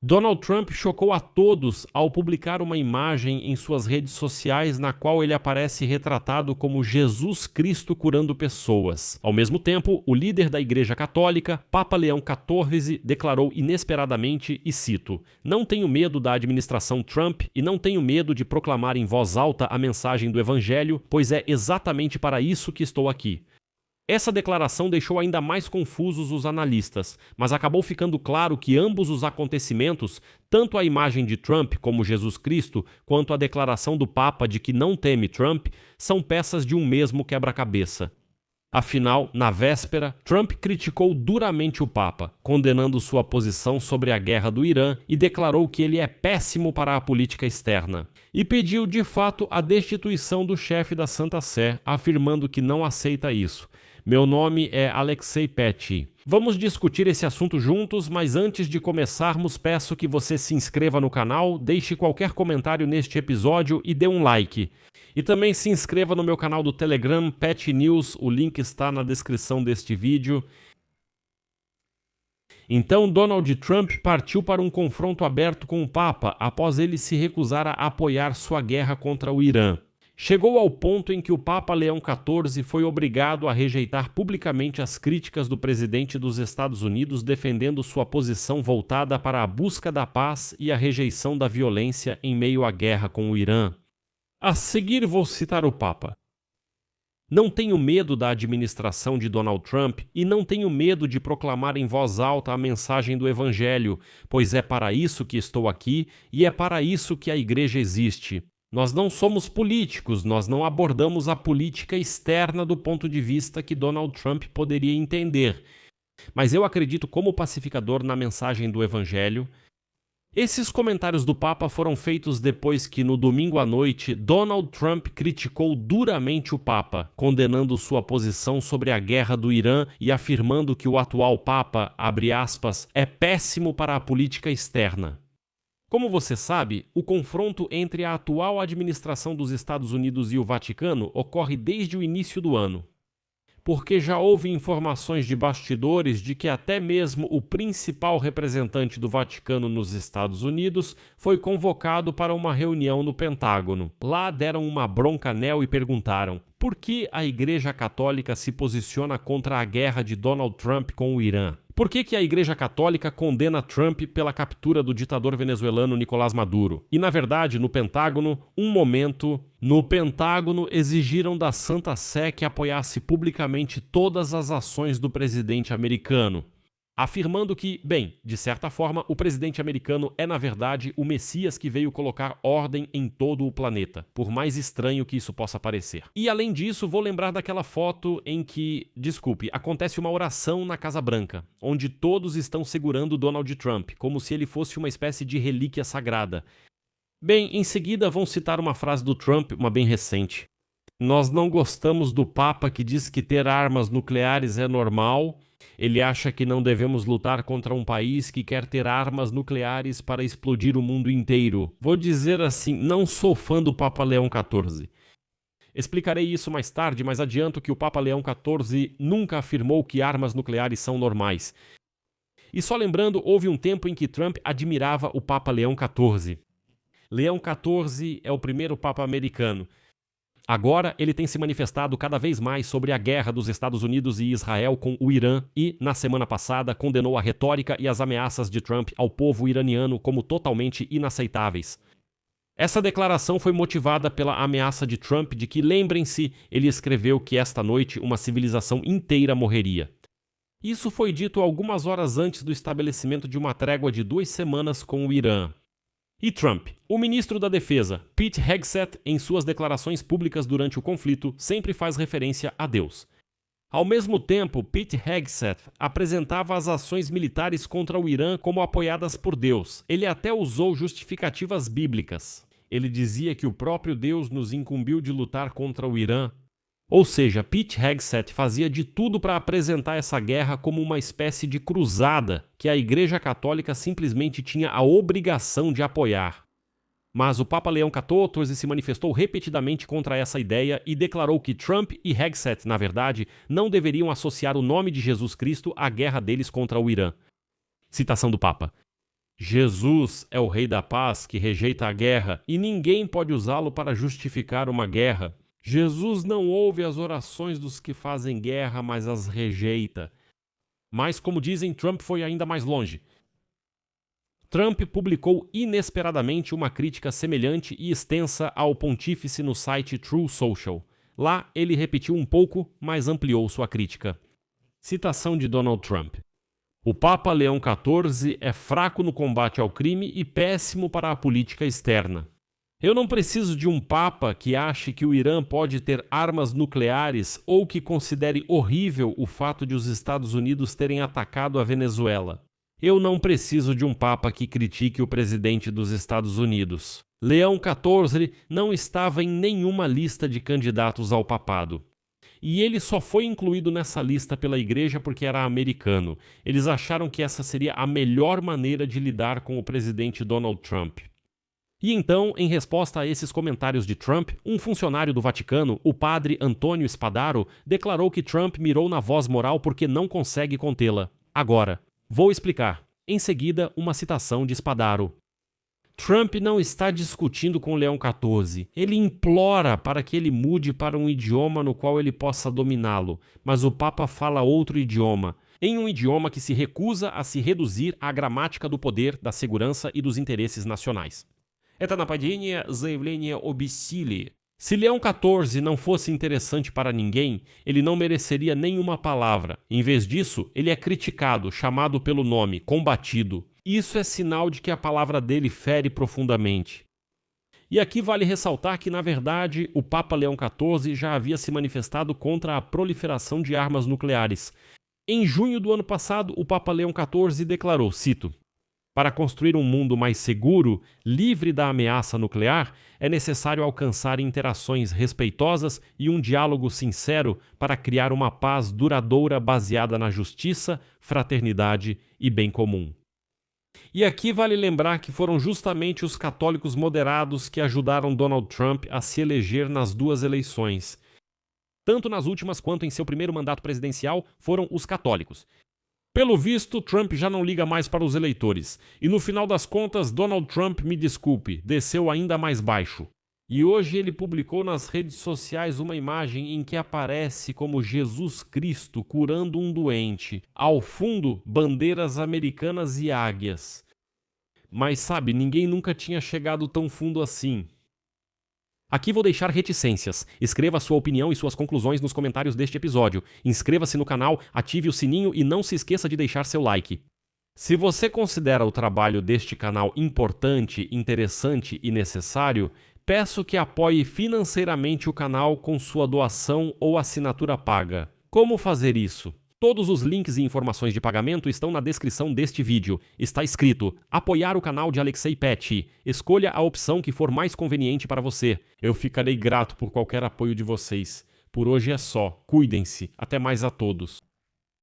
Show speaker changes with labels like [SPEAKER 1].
[SPEAKER 1] Donald Trump chocou a todos ao publicar uma imagem em suas redes sociais na qual ele aparece retratado como Jesus Cristo curando pessoas. Ao mesmo tempo, o líder da Igreja Católica, Papa Leão XIV, declarou inesperadamente, e cito: "Não tenho medo da administração Trump e não tenho medo de proclamar em voz alta a mensagem do Evangelho, pois é exatamente para isso que estou aqui." Essa declaração deixou ainda mais confusos os analistas, mas acabou ficando claro que ambos os acontecimentos, tanto a imagem de Trump como Jesus Cristo, quanto a declaração do Papa de que não teme Trump, são peças de um mesmo quebra-cabeça. Afinal, na véspera, Trump criticou duramente o Papa, condenando sua posição sobre a guerra do Irã e declarou que ele é péssimo para a política externa. E pediu, de fato, a destituição do chefe da Santa Sé, afirmando que não aceita isso. Meu nome é Alexei Petty. Vamos discutir esse assunto juntos, mas antes de começarmos, peço que você se inscreva no canal, deixe qualquer comentário neste episódio e dê um like. E também se inscreva no meu canal do Telegram, Petty News, o link está na descrição deste vídeo. Então, Donald Trump partiu para um confronto aberto com o Papa após ele se recusar a apoiar sua guerra contra o Irã. Chegou ao ponto em que o Papa Leão XIV foi obrigado a rejeitar publicamente as críticas do presidente dos Estados Unidos defendendo sua posição voltada para a busca da paz e a rejeição da violência em meio à guerra com o Irã. A seguir vou citar o Papa. Não tenho medo da administração de Donald Trump e não tenho medo de proclamar em voz alta a mensagem do Evangelho, pois é para isso que estou aqui e é para isso que a Igreja existe. Nós não somos políticos, nós não abordamos a política externa do ponto de vista que Donald Trump poderia entender. Mas eu acredito como pacificador na mensagem do Evangelho. Esses comentários do Papa foram feitos depois que, no domingo à noite, Donald Trump criticou duramente o Papa, condenando sua posição sobre a guerra do Irã e afirmando que o atual Papa, abre aspas, é péssimo para a política externa. Como você sabe, o confronto entre a atual administração dos Estados Unidos e o Vaticano ocorre desde o início do ano, porque já houve informações de bastidores de que até mesmo o principal representante do Vaticano nos Estados Unidos foi convocado para uma reunião no Pentágono. Lá deram uma bronca nela e perguntaram: por que a Igreja Católica se posiciona contra a guerra de Donald Trump com o Irã? Por que a Igreja Católica condena Trump pela captura do ditador venezuelano Nicolás Maduro? E, na verdade, no Pentágono, exigiram da Santa Sé que apoiasse publicamente todas as ações do presidente americano, afirmando que, bem, de certa forma, o presidente americano é, na verdade, o Messias que veio colocar ordem em todo o planeta, por mais estranho que isso possa parecer. E, além disso, vou lembrar daquela foto em que, acontece uma oração na Casa Branca, onde todos estão segurando Donald Trump, como se ele fosse uma espécie de relíquia sagrada. Bem, em seguida vão citar uma frase do Trump, uma bem recente. Nós não gostamos do Papa que diz que ter armas nucleares é normal. Ele acha que não devemos lutar contra um país que quer ter armas nucleares para explodir o mundo inteiro. Vou dizer assim, não sou fã do Papa Leão XIV. Explicarei isso mais tarde, mas adianto que o Papa Leão XIV nunca afirmou que armas nucleares são normais. E só lembrando, houve um tempo em que Trump admirava o Papa Leão XIV. Leão XIV é o primeiro Papa americano. Agora, ele tem se manifestado cada vez mais sobre a guerra dos Estados Unidos e Israel com o Irã e, na semana passada, condenou a retórica e as ameaças de Trump ao povo iraniano como totalmente inaceitáveis. Essa declaração foi motivada pela ameaça de Trump de que, lembrem-se, ele escreveu que esta noite uma civilização inteira morreria. Isso foi dito algumas horas antes do estabelecimento de uma trégua de 2 semanas com o Irã. E Trump? O ministro da Defesa, Pete Hegseth, em suas declarações públicas durante o conflito, sempre faz referência a Deus. Ao mesmo tempo, Pete Hegseth apresentava as ações militares contra o Irã como apoiadas por Deus. Ele até usou justificativas bíblicas. Ele dizia que o próprio Deus nos incumbiu de lutar contra o Irã. Ou seja, Pete Hegseth fazia de tudo para apresentar essa guerra como uma espécie de cruzada que a Igreja Católica simplesmente tinha a obrigação de apoiar. Mas o Papa Leão XIV se manifestou repetidamente contra essa ideia e declarou que Trump e Hegseth, na verdade, não deveriam associar o nome de Jesus Cristo à guerra deles contra o Irã. Citação do Papa. Jesus é o rei da paz que rejeita a guerra e ninguém pode usá-lo para justificar uma guerra. Jesus não ouve as orações dos que fazem guerra, mas as rejeita. Mas, como dizem, Trump foi ainda mais longe. Trump publicou inesperadamente uma crítica semelhante e extensa ao pontífice no site Truth Social. Lá, ele repetiu um pouco, mas ampliou sua crítica. Citação de Donald Trump. O Papa Leão XIV é fraco no combate ao crime e péssimo para a política externa. Eu não preciso de um Papa que ache que o Irã pode ter armas nucleares ou que considere horrível o fato de os Estados Unidos terem atacado a Venezuela. Eu não preciso de um Papa que critique o presidente dos Estados Unidos. Leão XIV não estava em nenhuma lista de candidatos ao papado. E ele só foi incluído nessa lista pela igreja porque era americano. Eles acharam que essa seria a melhor maneira de lidar com o presidente Donald Trump. E então, em resposta a esses comentários de Trump, um funcionário do Vaticano, o padre Antônio Spadaro, declarou que Trump mirou na voz moral porque não consegue contê-la. Agora, vou explicar. Em seguida, uma citação de Spadaro. Trump não está discutindo com Leão XIV. Ele implora para que ele mude para um idioma no qual ele possa dominá-lo, mas o Papa fala outro idioma, em um idioma que se recusa a se reduzir à gramática do poder, da segurança e dos interesses nacionais. Это нападение, заявление о бессилии. Se Leão XIV não fosse interessante para ninguém, ele não mereceria nenhuma palavra. Em vez disso, ele é criticado, chamado pelo nome, combatido. Isso é sinal de que a palavra dele fere profundamente. E aqui vale ressaltar que, na verdade, o Papa Leão XIV já havia se manifestado contra a proliferação de armas nucleares. Em junho do ano passado, o Papa Leão XIV declarou, cito, para construir um mundo mais seguro, livre da ameaça nuclear, é necessário alcançar interações respeitosas e um diálogo sincero para criar uma paz duradoura baseada na justiça, fraternidade e bem comum. E aqui vale lembrar que foram justamente os católicos moderados que ajudaram Donald Trump a se eleger nas duas eleições. Tanto nas últimas quanto em seu primeiro mandato presidencial foram os católicos. Pelo visto, Trump já não liga mais para os eleitores. E no final das contas, Donald Trump, me desculpe, desceu ainda mais baixo. E hoje ele publicou nas redes sociais uma imagem em que aparece como Jesus Cristo curando um doente. Ao fundo, bandeiras americanas e águias. Mas sabe, ninguém nunca tinha chegado tão fundo assim. Aqui vou deixar reticências. Escreva sua opinião e suas conclusões nos comentários deste episódio. Inscreva-se no canal, ative o sininho e não se esqueça de deixar seu like. Se você considera o trabalho deste canal importante, interessante e necessário, peço que apoie financeiramente o canal com sua doação ou assinatura paga. Como fazer isso? Todos os links e informações de pagamento estão na descrição deste vídeo. Está escrito apoiar o canal de Alexei Pet. Escolha a opção que for mais conveniente para você. Eu ficarei grato por qualquer apoio de vocês. Por hoje é só. Cuidem-se. Até mais a todos.